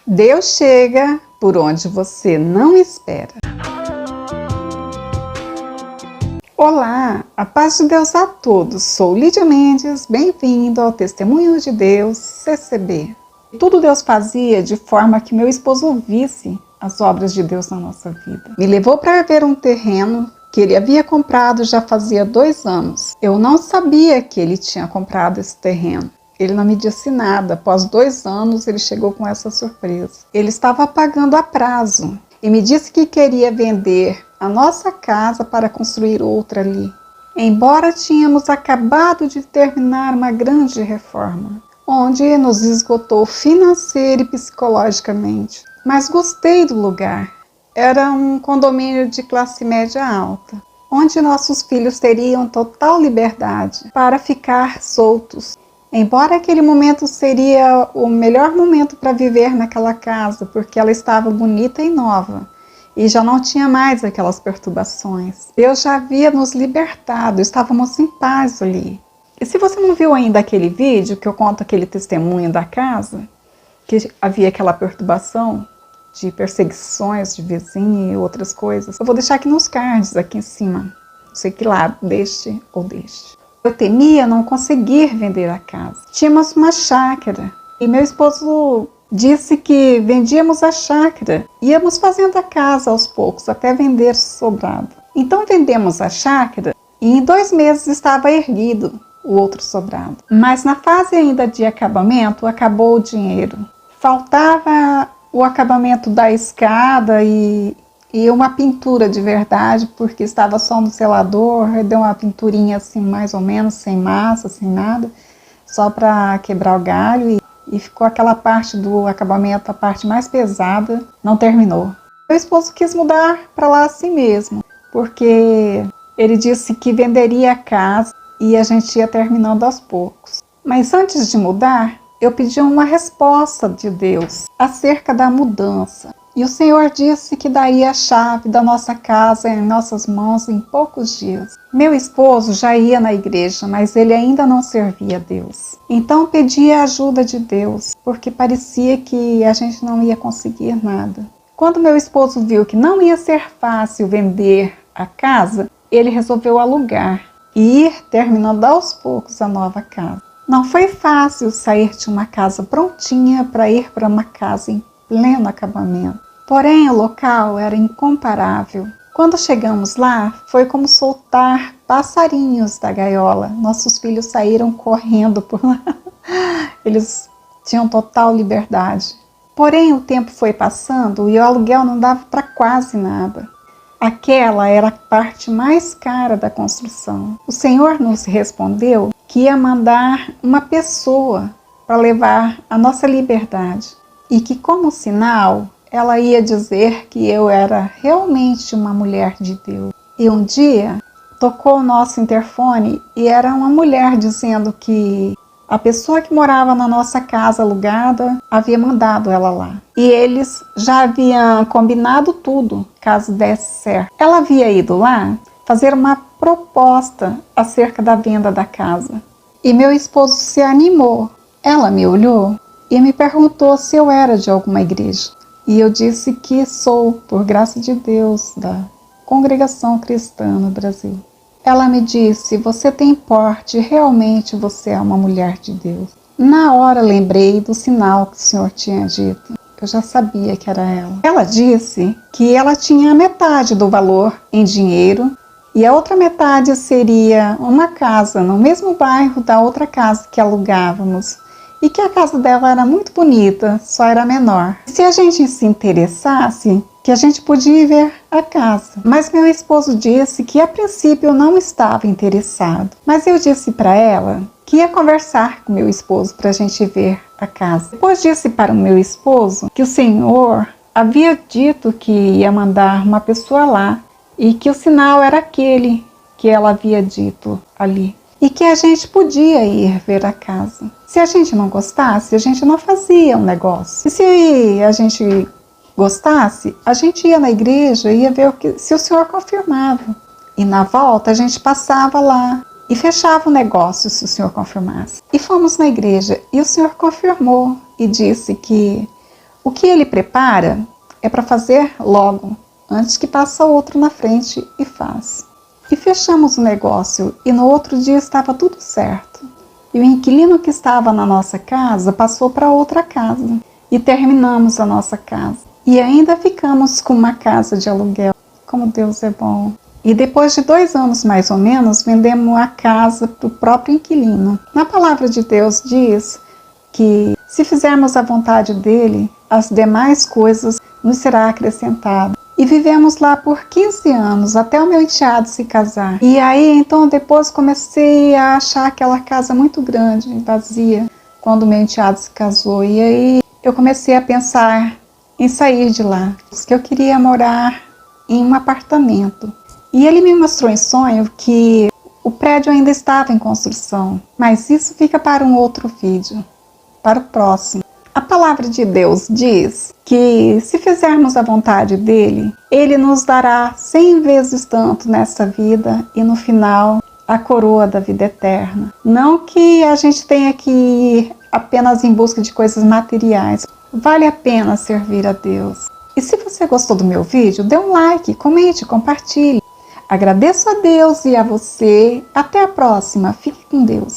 Deus chega por onde você não espera. Olá, a paz de Deus a todos. Sou Lídia Mendes, bem-vindo ao Testemunho de Deus, CCB. Tudo Deus fazia de forma que meu esposo visse as obras de Deus na nossa vida. Me levou para ver um terreno que ele havia comprado já fazia 2 anos. Eu não sabia que ele tinha comprado esse terreno. Ele não me disse nada. Após 2 anos, ele chegou com essa surpresa. Ele estava pagando a prazo e me disse que queria vender a nossa casa para construir outra ali. Embora tínhamos acabado de terminar uma grande reforma, onde nos esgotou financeira e psicologicamente. Mas gostei do lugar. Era um condomínio de classe média alta, onde nossos filhos teriam total liberdade para ficar soltos. Embora aquele momento seria o melhor momento para viver naquela casa, porque ela estava bonita e nova, e já não tinha mais aquelas perturbações. Deus já havia nos libertado, estávamos em paz ali. E se você não viu ainda aquele vídeo que eu conto aquele testemunho da casa, que havia aquela perturbação de perseguições de vizinho e outras coisas, eu vou deixar aqui nos cards, aqui em cima. Não sei que lado, deste ou deste. Eu temia não conseguir vender a casa. Tínhamos uma chácara e meu esposo disse que vendíamos a chácara. Íamos fazendo a casa aos poucos até vender sobrado. Então vendemos a chácara e em 2 meses estava erguido o outro sobrado. Mas na fase ainda de acabamento, acabou o dinheiro. Faltava o acabamento da escada e uma pintura de verdade, porque estava só no selador, deu uma pinturinha assim mais ou menos, sem massa, sem nada, só para quebrar o galho e ficou aquela parte do acabamento, a parte mais pesada, não terminou. Meu esposo quis mudar para lá assim mesmo, porque ele disse que venderia a casa e a gente ia terminando aos poucos. Mas antes de mudar, eu pedi uma resposta de Deus acerca da mudança. E o Senhor disse que daria a chave da nossa casa em nossas mãos em poucos dias. Meu esposo já ia na igreja, mas ele ainda não servia a Deus. Então pedi a ajuda de Deus, porque parecia que a gente não ia conseguir nada. Quando meu esposo viu que não ia ser fácil vender a casa, ele resolveu alugar e ir terminando aos poucos a nova casa. Não foi fácil sair de uma casa prontinha para ir para uma casa em pleno acabamento. Porém, o local era incomparável. Quando chegamos lá, foi como soltar passarinhos da gaiola. Nossos filhos saíram correndo por lá. Eles tinham total liberdade. Porém, o tempo foi passando e o aluguel não dava para quase nada. Aquela era a parte mais cara da construção. O Senhor nos respondeu que ia mandar uma pessoa para levar a nossa liberdade. E que, como sinal, ela ia dizer que eu era realmente uma mulher de Deus. E um dia, tocou o nosso interfone e era uma mulher dizendo que a pessoa que morava na nossa casa alugada havia mandado ela lá. E eles já haviam combinado tudo, caso desse certo. Ela havia ido lá fazer uma proposta acerca da venda da casa. E meu esposo se animou. Ela me olhou e me perguntou se eu era de alguma igreja. E eu disse que sou, por graça de Deus, da Congregação Cristã no Brasil. Ela me disse, você tem porte, realmente você é uma mulher de Deus. Na hora lembrei do sinal que o Senhor tinha dito. Eu já sabia que era ela. Ela disse que ela tinha metade do valor em dinheiro e a outra metade seria uma casa no mesmo bairro da outra casa que alugávamos. E que a casa dela era muito bonita, só era menor. Se a gente se interessasse, que a gente podia ir ver a casa. Mas meu esposo disse que a princípio não estava interessado. Mas eu disse para ela que ia conversar com meu esposo para a gente ver a casa. Depois disse para o meu esposo que o Senhor havia dito que ia mandar uma pessoa lá e que o sinal era aquele que ela havia dito ali. E que a gente podia ir ver a casa. Se a gente não gostasse, a gente não fazia um negócio. E se a gente gostasse, a gente ia na igreja e ia ver se o Senhor confirmava. E na volta a gente passava lá e fechava o negócio se o Senhor confirmasse. E fomos na igreja e o Senhor confirmou e disse que O que Ele prepara é para fazer logo, antes que passe outro na frente e faz. E fechamos o negócio e no outro dia estava tudo certo. E o inquilino que estava na nossa casa passou para outra casa. E terminamos a nossa casa. E ainda ficamos com uma casa de aluguel. Como Deus é bom. E depois de 2 anos mais ou menos, vendemos a casa para o próprio inquilino. Na palavra de Deus diz que se fizermos a vontade dele, as demais coisas nos será acrescentada. E vivemos lá por 15 anos, até o meu enteado se casar. E aí, então, depois comecei a achar aquela casa muito grande, vazia, quando o meu enteado se casou. E aí, eu comecei a pensar em sair de lá, porque eu queria morar em um apartamento. E ele me mostrou em sonho que o prédio ainda estava em construção, mas isso fica para um outro vídeo, para o próximo. A palavra de Deus diz que se fizermos a vontade dele, ele nos dará 100 vezes tanto nessa vida e no final a coroa da vida eterna. Não que a gente tenha que ir apenas em busca de coisas materiais. Vale a pena servir a Deus. E se você gostou do meu vídeo, dê um like, comente, compartilhe. Agradeço a Deus e a você. Até a próxima. Fique com Deus.